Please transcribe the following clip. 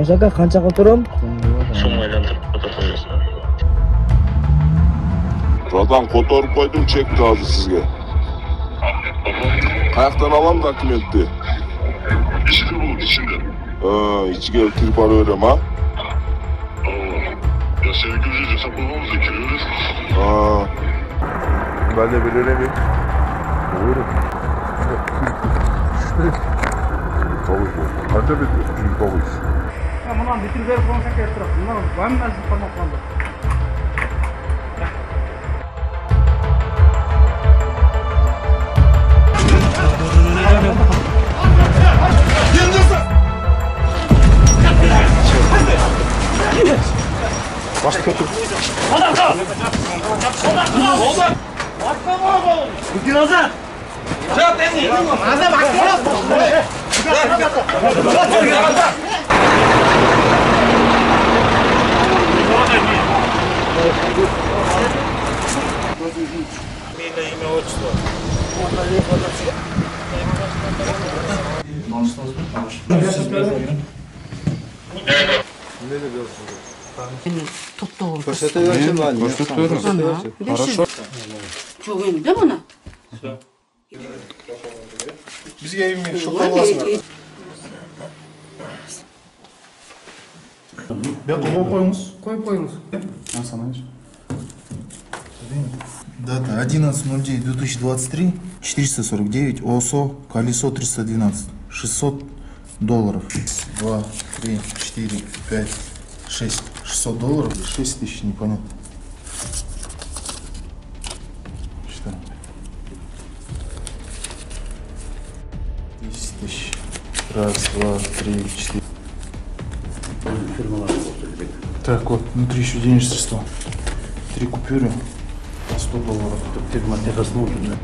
Жомш ака канчага отурам? Сумма айлантырып коесуң. Братан которуп койдум чекти азыр сизге. Каяктан алам документти? Ичинде болот, ичинде. Ичиге кирип бара берем, а? Я сеники уже жасап койгонбуз, кире бересиң. Бәле беререми? Buyurun. Kaça bitti? Çinkovuz. Ya bundan bütün ver konuşak ettirip. Bunlar ben nasıl format kaldı? Başka kötü. Bugün Ozan. Cevap vermeyin. Azam Хорошо. Что, вы не дома? Bizge evime şokolasın. Ben koyup koyunuz. Koy koyunuz. Ben sana ver. Дата 11.09.2023, 449, ОСО, колесо 312, $600. 2, 3, 4, 5, 6, $600, 6 тысяч, непонятно. Что? 10 тысяч. Раз, два, три, четыре. Так, вот, внутри еще денежные средства. 3 купюры. $100. Фирма техосмотр, да?